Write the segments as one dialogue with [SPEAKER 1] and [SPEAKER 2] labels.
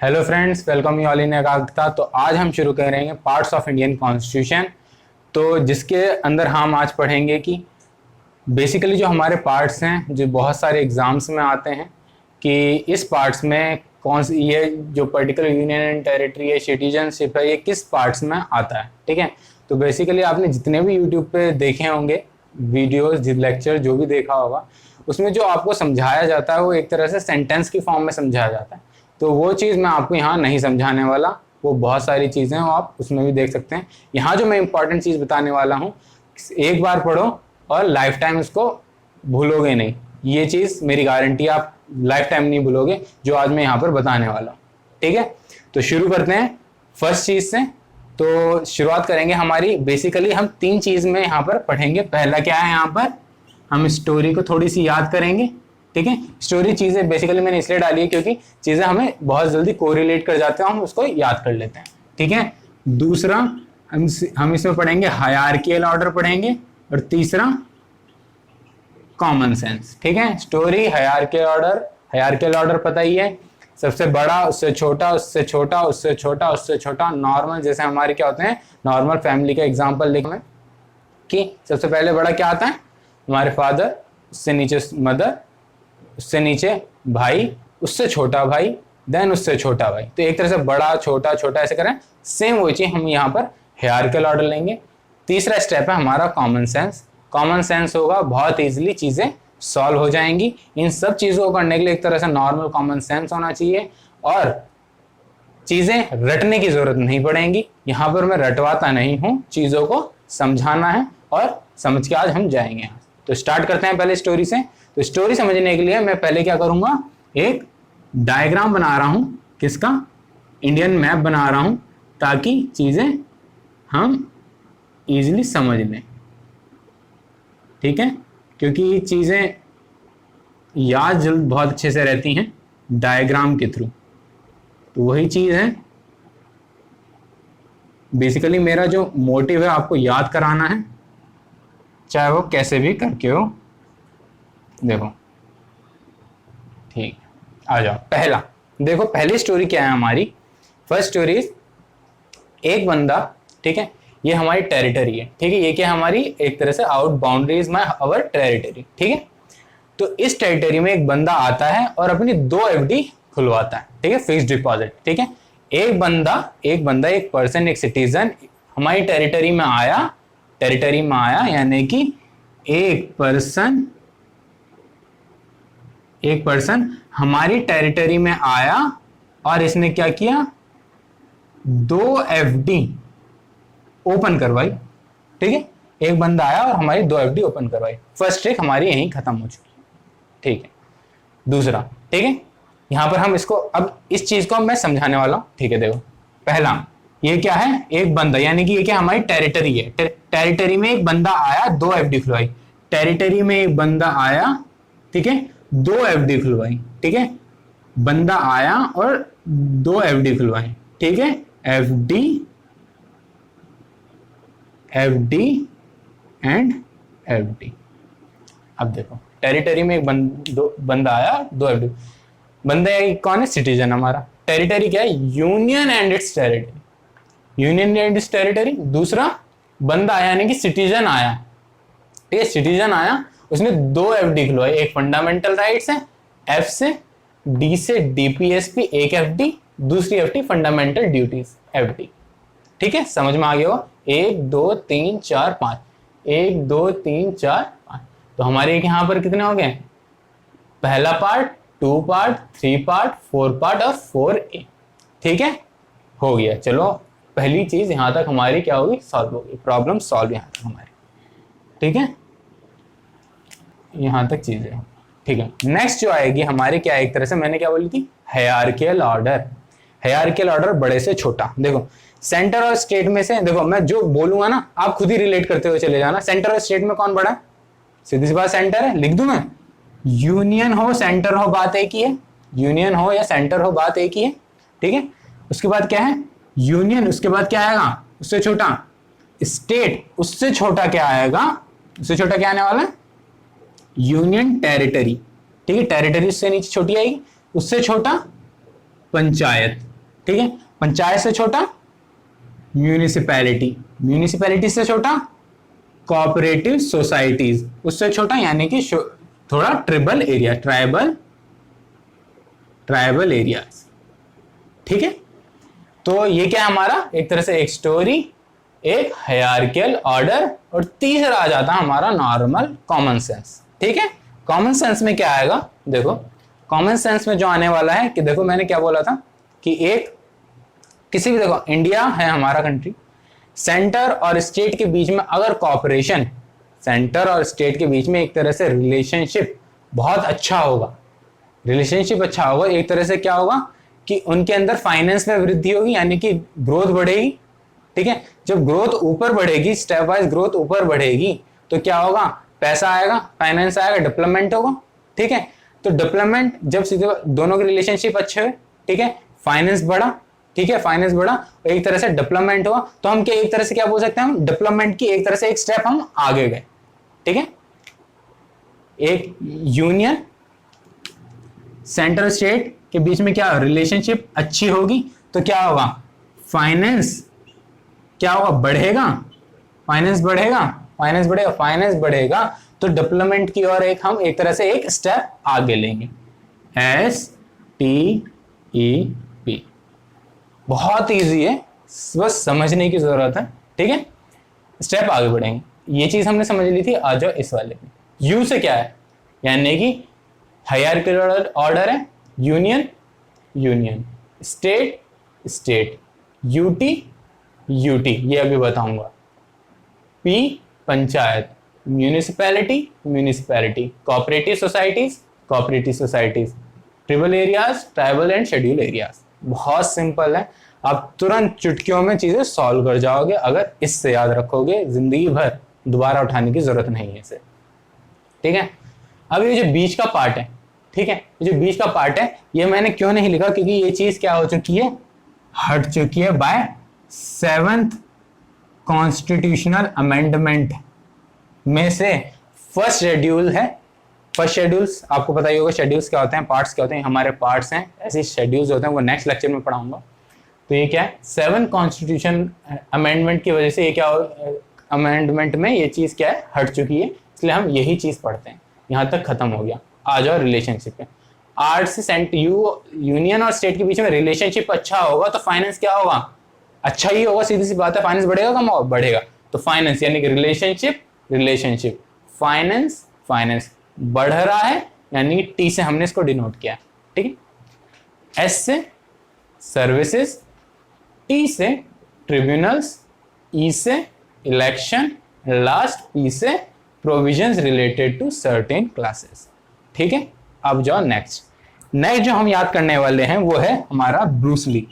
[SPEAKER 1] Hello friends, welcome you all in एकाग्रता। तो आज हम शुरू करेंगे पार्ट्स ऑफ इंडियन कॉन्स्टिट्यूशन। तो जिसके अंदर हम आज पढ़ेंगे कि बेसिकली जो हमारे पार्ट्स हैं जो बहुत सारे एग्जाम्स में आते हैं कि इस पार्ट्स में कौन सी ये जो पर्टिकुलर यूनियन एंड टेरिटरी है, सिटीजनशिप है, ये किस पार्ट्स में आता है। ठीक है, तो बेसिकली आपने जितने भी यूट्यूब पे देखे होंगे वीडियोस, लेक्चर जो भी देखा होगा, उसमें जो आपको समझाया जाता है वो एक तरह से सेंटेंस की फॉर्म में समझाया जाता है। तो वो चीज़ मैं आपको यहाँ नहीं समझाने वाला, वो बहुत सारी चीज़ें हैं, आप उसमें भी देख सकते हैं। यहाँ जो मैं इंपॉर्टेंट चीज़ बताने वाला हूँ, एक बार पढ़ो और लाइफ टाइम उसको भूलोगे नहीं। ये चीज़ मेरी गारंटी, आप लाइफ टाइम नहीं भूलोगे जो आज मैं यहाँ पर बताने वाला हूँ। ठीक है, तो शुरू करते हैं फर्स्ट चीज़ से। तो शुरुआत करेंगे हमारी, बेसिकली हम तीन चीज़ में यहाँ पर पढ़ेंगे। पहला क्या है, यहाँ पर हम स्टोरी को थोड़ी सी याद करेंगे। ठीक है, स्टोरी चीज़ें बेसिकली मैंने इसलिए डाली है क्योंकि चीज़ें हमें बहुत जल्दी कोरिलेट कर जाते हैं, हम उसको याद कर लेते हैं। ठीक है, दूसरा हम इसमें पढ़ेंगे हायरार्किकल ऑर्डर पढ़ेंगे, और तीसरा कॉमन सेंस। ठीक है, स्टोरी, हायरार्किकल ऑर्डर पता ही है, सबसे बड़ा उससे छोटा, उससे छोटा, उससे छोटा, उससे छोटा, नॉर्मल। जैसे हमारे क्या होते हैं, नॉर्मल फैमिली का एग्जांपल लेंगे कि सबसे पहले बड़ा क्या आता है, हमारे फादर, उससे नीचे मदर, उससे नीचे भाई, उससे छोटा भाई, देन उससे छोटा भाई। तो एक तरह से बड़ा छोटा छोटा ऐसे करें, सेम वही चीज हम यहाँ पर हायरार्किकल ऑर्डर लेंगे। तीसरा स्टेप है हमारा कॉमन सेंस। कॉमन सेंस होगा, बहुत इजीली चीजें सॉल्व हो जाएंगी। इन सब चीजों को करने के लिए एक तरह से नॉर्मल कॉमन सेंस होना चाहिए, और चीजें रटने की जरूरत नहीं पड़ेगी। यहाँ पर मैं रटवाता नहीं हूँ, चीजों को समझाना है और समझ के आज हम जाएंगे। तो स्टार्ट करते हैं पहले स्टोरी से। तो स्टोरी समझने के लिए मैं पहले क्या करूंगा, एक डायग्राम बना रहा हूं, किसका, इंडियन मैप बना रहा हूं, ताकि चीजें हम इजीली समझ लें। ठीक है, क्योंकि ये चीजें याद जल्द बहुत अच्छे से रहती हैं डायग्राम के थ्रू। तो वही चीज है, बेसिकली मेरा जो मोटिव है आपको याद कराना है, चाहे वो कैसे भी करके हो। देखो, ठीक, आ जाओ। पहला देखो, पहली स्टोरी क्या है हमारी। फर्स्ट स्टोरी, एक बंदा, ठीक है, ये हमारी टेरिटरी है। ठीक है, ये क्या है, हमारी एक तरह से out boundaries my our territory. ठीक है, तो इस टेरिटरी में एक बंदा आता है और अपनी 2 एफडी खुलवाता है। ठीक है, फिक्स्ड डिपॉजिट। ठीक है, एक बंदा एक पर्सन, एक सिटीजन हमारी टेरिटरी में आया, यानी कि एक पर्सन हमारी टेरिटरी में आया और इसने क्या किया, 2 एफडी ओपन करवाई। ठीक है, एक बंदा आया और हमारी 2 एफडी ओपन करवाई। फर्स्ट ट्रिक हमारी यहीं खत्म हो चुकी। ठीक है, दूसरा, ठीक है, यहां पर हम इसको, अब इस चीज को मैं समझाने वाला हूं। ठीक है, देखो, पहला ये क्या है, एक बंदा, यानी कि ये क्या हमारी टेरिटरी है। टेरिटरी में एक बंदा आया, 2 एफडी खुलवाई। टेरिटरी में एक बंदा आया, ठीक है, 2 एफडी खुलवाई। ठीक है, बंदा आया और 2 एफडी खुलवाई। ठीक है, एफडी एंड एफडी। अब देखो, टेरिटरी में एक बंदा आया, 2 एफडी। बंदा कौन है, सिटीजन हमारा। टेरिटरी क्या है, यूनियन एंड इट्स टेरिटरी। दूसरा बंदा आया, यानी कि सिटीजन आया। ठीक है, सिटीजन आया, उसने 2 एफडी खुलवाई। एक फंडामेंटल राइट्स है, एफ से, डी से डीपीएसपी एक एफडी, दूसरी एफडी फंडामेंटल ड्यूटीज एफडी। ठीक है, समझ में आ गया होगा। 1 2 3 4 5, 1 2 3 4 5। तो हमारे यहां पर कितने हो गए, पहला पार्ट, 2 पार्ट, 3 पार्ट, 4 पार्ट और 4A। ठीक है, हो गया। चलो, पहली चीज यहां तक हमारी क्या होगी, सॉल्व होगी, प्रॉब्लम सॉल्व यहां तक हमारी। ठीक है, यहां तक चीजें। ठीक है, नेक्स्ट जो आएगी हमारे, क्या एक तरह से मैंने क्या बोली थी, हायरार्किकल ऑर्डर। हायरार्किकल ऑर्डर बड़े से छोटा। देखो, सेंटर और स्टेट में से, देखो मैं जो बोलूंगा ना आप खुद ही रिलेट करते हुए चले जाना। सेंटर और स्टेट में कौन बड़ा है, सीधी सी बात, सेंटर है, लिख दूं मैं। यूनियन हो, सेंटर हो, बात एक ही है। यूनियन हो या सेंटर हो, बात एक ही है। ठीक है, उसके बाद क्या है, यूनियन, उसके बाद क्या आएगा, उससे छोटा स्टेट, उससे छोटा क्या आएगा, उससे छोटा क्या आने वाला है, यूनियन टेरिटरी। ठीक है, टेरिटरी उससे नीचे छोटी आएगी, उससे छोटा पंचायत। ठीक है। पंचायत से छोटा म्यूनिसिपैलिटी, म्यूनिसिपैलिटी से छोटा कोऑपरेटिव सोसाइटीज, उससे छोटा यानी कि थोड़ा ट्राइबल एरिया, ट्राइबल एरियाज, ठीक है। तो ये क्या है हमारा, एक तरह से एक स्टोरी, एक हायरार्कियल ऑर्डर, और तीसरा आ जाता है हमारा नॉर्मल कॉमन सेंस, ठीक है। कॉमन सेंस में क्या आएगा, देखो कॉमन सेंस में जो आने वाला है कि देखो मैंने क्या बोला था कि एक किसी भी, देखो इंडिया है हमारा कंट्री, सेंटर और स्टेट के बीच में अगर कॉपरेशन, सेंटर और स्टेट के बीच में एक तरह से रिलेशनशिप बहुत अच्छा होगा, रिलेशनशिप अच्छा होगा, एक तरह से क्या होगा कि उनके अंदर फाइनेंस में वृद्धि होगी, यानी कि ग्रोथ बढ़ेगी, ठीक है। जब ग्रोथ ऊपर बढ़ेगी, स्टेप वाइज ग्रोथ ऊपर बढ़ेगी, तो क्या होगा, पैसा आएगा, फाइनेंस आएगा, डेवलपमेंट होगा, ठीक है। तो डेवलपमेंट जब सीधे दोनों के रिलेशनशिप अच्छे हुए, ठीक है, फाइनेंस बढ़ा, ठीक है, फाइनेंस बढ़ा, एक तरह से डेवलपमेंट हुआ, तो हम क्या एक तरह से क्या बोल सकते हैं, हम डेवलपमेंट की एक तरह से एक स्टेप हम आगे गए, ठीक है। एक यूनियन सेंट्रल स्टेट के बीच में क्या रिलेशनशिप अच्छी होगी, तो क्या होगा, फाइनेंस क्या होगा, बढ़ेगा, फाइनेंस बढ़ेगा, फाइनेंस बढ़ेगा, फाइनेंस बढ़ेगा, तो डेवलपमेंट की ओर एक हम एक तरह से एक स्टेप आगे लेंगे। STEP बहुत इजी है, बस समझने की जरूरत है, ठीक है। स्टेप आगे बढ़ेंगे, ये चीज हमने समझ ली थी। आ जाओ इस वाले पे, यू से क्या है, यानी कि हायरार्किकल ऑर्डर है, union, union, state, state, UT, UT, ये अभी बताऊंगा। P panchayat, municipality, municipality, cooperative societies, cooperative societies, tribal areas, tribal and schedule areas. बहुत सिंपल है, आप तुरंत चुटकियों में चीजें सॉल्व कर जाओगे अगर इससे याद रखोगे, जिंदगी भर दोबारा उठाने की जरूरत नहीं है इसे, ठीक है। अब ये जो बीच का पार्ट है, ठीक है, ये जो बीच का पार्ट है, ये मैंने क्यों नहीं लिखा, क्योंकि ये चीज क्या हो चुकी है, हट चुकी है बाय 7th कॉन्स्टिट्यूशनल अमेंडमेंट में से फर्स्ट शेड्यूल है। फर्स्ट शेड्यूल्स आपको पता ही होगा, शेड्यूल्स क्या होते हैं, पार्ट्स क्या होते हैं, हमारे पार्ट्स हैं, ऐसे शेड्यूल्स होते हैं, वो नेक्स्ट लेक्चर में पढ़ाऊंगा। तो ये क्या है, 7th कॉन्स्टिट्यूशन अमेंडमेंट की वजह से ये क्या, अमेंडमेंट में ये चीज क्या है, हट चुकी है, इसलिए हम यही चीज पढ़ते हैं। यहाँ तक खत्म हो गया। आ जाओ रिलेशनशिप पे। आर्ट से यूनियन और स्टेट के बीच में रिलेशनशिप अच्छा होगा तो फाइनेंस क्या होगा, अच्छा ही होगा, सीधी सी बात है। फाइनेंस बढ़ेगा कम होगा, बढ़ेगा। तो फाइनेंस यानी कि रिलेशनशिप, रिलेशनशिप, फाइनेंस, फाइनेंस बढ़ रहा है, यानी कि टी से हमने इसको डिनोट किया, ठीक है। एस से सर्विसेज, टी से ट्रिब्यूनल्स, ई से इलेक्शन, लास्ट पी से provisions related to certain classes, ठीक है। अब जाओ नेक्स्ट जो हम याद करने वाले हैं वो है हमारा ब्रूस ली,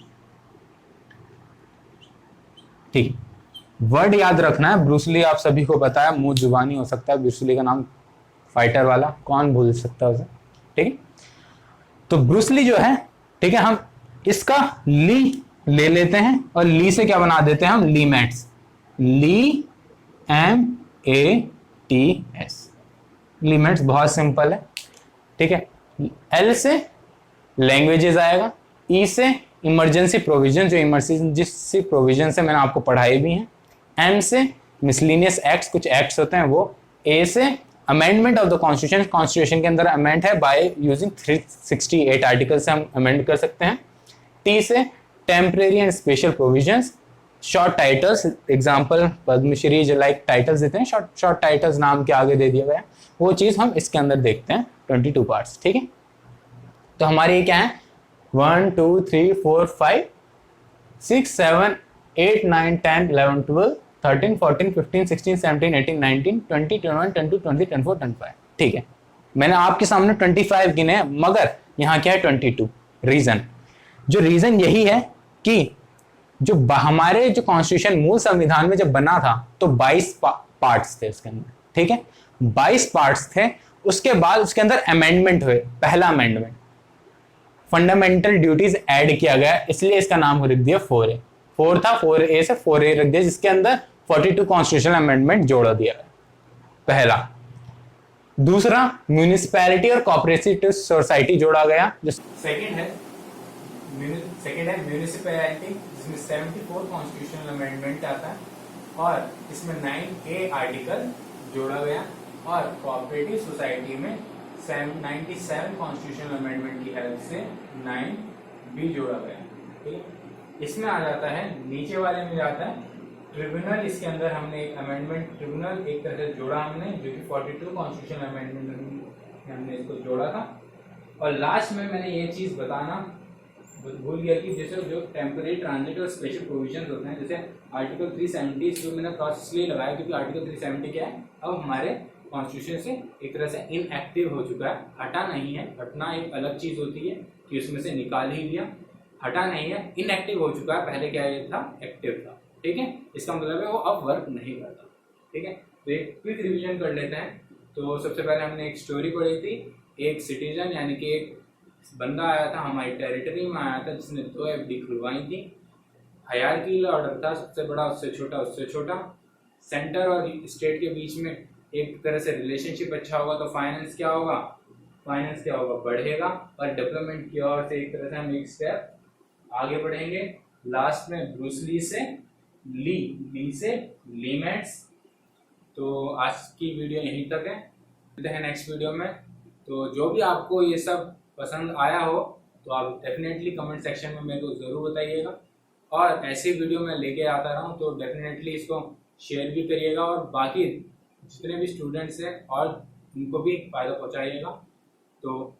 [SPEAKER 1] ठीक। वर्ड याद रखना है, ब्रूस ली आप सभी को पता है, मुंह जुबानी हो सकता है, ब्रूस ली का नाम फाइटर वाला, कौन भूल सकता है उसे, ठीक है। तो ब्रूस ली जो है, ठीक है, हम इसका ली ले लेते हैं और ली से क्या बना देते हैं हम, ली मैट्स, ली MATS, लिमिट्स बहुत सिंपल है, ठीक है। एल से लैंग्वेजेस आएगा, ई से इमरजेंसी प्रोविजन, जो इमरजेंसी प्रोविजन से मैंने आपको पढ़ाई भी हैं, एम से मिसलिनियस एक्ट्स, कुछ एक्ट्स होते हैं वो, ए से amendment of the constitution, constitution के अंदर अमेंड है बाय यूजिंग 368 आर्टिकल से हम अमेंड कर सकते हैं। टी से temporary and special provisions, short titles, example Padmashri जो लाइक टाइटल्स देते हैं, शॉर्ट टाइटल्स नाम के आगे दे दिया गया, वो चीज हम इसके अंदर देखते हैं, 22 पार्ट्स, ठीक है। तो हमारे ये क्या है, 1 2 3 4 5 6 7 8 9 10 11 12 13 14 15 16 17 18 19 20 21 22 23 24 25, ठीक है। मैंने आपके सामने 25 गिने हैं, मगर यहाँ क्या है 22। रीजन, जो रीजन यही है कि जो हमारे जो कॉन्स्टिट्यूशन मूल संविधान में जब बना था तो 22 पार्ट्स थे उसके अंदर, ठीक है, 22 पार्ट्स थे। उसके बाद उसके अंदर अमेंडमेंट हुए, पहला अमेंडमेंट फंडामेंटल ड्यूटीज ऐड किया गया, इसलिए इसका नाम रख दिया 4A। 4 था, 4A से 4A रख दिया, जिसके अंदर 42 कॉन्स्टिट्यूशनल अमेंडमेंट जोड़ा दिया गया, पहला। दूसरा म्यूनिसिपैलिटी और कोऑपरेटिव सोसाइटी जोड़ा गया, जो सेकंड है सेकेंड है म्यूनिसिपैलिटी, जिसमें 74 कॉन्स्टिट्यूशनल अमेंडमेंट आता है और इसमें 9A आर्टिकल जोड़ा गया, और कोऑपरेटिव सोसाइटी में 97 कॉन्स्टिट्यूशनल अमेंडमेंट की हेल्प से 9B जोड़ा गया। ठीक है, इसमें आ जाता है, नीचे वाले में जाता है ट्रिब्यूनल। इसके अंदर हमने एक अमेंडमेंट ट्रिब्यूनल एक तरह से जोड़ा हमने, जो कि 42 कॉन्स्टिट्यूशनल अमेंडमेंट हमने इसको जोड़ा था। और लास्ट में मैंने ये चीज़ बताना भूल गया कि जैसे जो टेम्परेरी, ट्रांजिट और स्पेशल प्रोविजंस होते हैं, जैसे आर्टिकल 370, इसको मैंने क्रॉस इसलिए लगाया क्योंकि आर्टिकल 370 क्या है, अब हमारे कॉन्स्टिट्यूशन से एक तरह से इनएक्टिव हो चुका है, हटा नहीं है। हटना एक अलग चीज़ होती है कि उसमें से निकाल ही दिया, हटा नहीं है, इनएक्टिव हो चुका है। पहले क्या ये था, एक्टिव था। ठीक है, इसका मतलब है वो अब वर्क नहीं करता। ठीक है, तो एक क्विक रिवीजन कर लेते हैं। तो सबसे पहले हमने एक स्टोरी पढ़ी थी, एक सिटीजन यानी कि एक बंदा आया था, हमारी टेरिटरी में आया था, जिसने 2 FD खुलवाई थी। हायरार्की ऑर्डर था, सबसे बड़ा उससे छोटा उससे छोटा। सेंटर और स्टेट के बीच में एक तरह से रिलेशनशिप अच्छा होगा तो फाइनेंस क्या होगा, बढ़ेगा, और डेवलपमेंट की ओर से एक तरह से हम एक स्टेप आगे बढ़ेंगे। लास्ट में ब्रूस ली से ली से लीमेट्स। तो आज की वीडियो यहीं तक है, मिलते हैं नेक्स्ट वीडियो में। तो जो भी आपको ये सब पसंद आया हो तो आप डेफिनेटली कमेंट सेक्शन में मेरे को ज़रूर बताइएगा, और ऐसी वीडियो मैं लेके आता रहा हूँ तो डेफिनेटली इसको शेयर भी करिएगा, और बाकी जितने भी स्टूडेंट्स हैं और उनको भी फ़ायदा पहुँचाइएगा। तो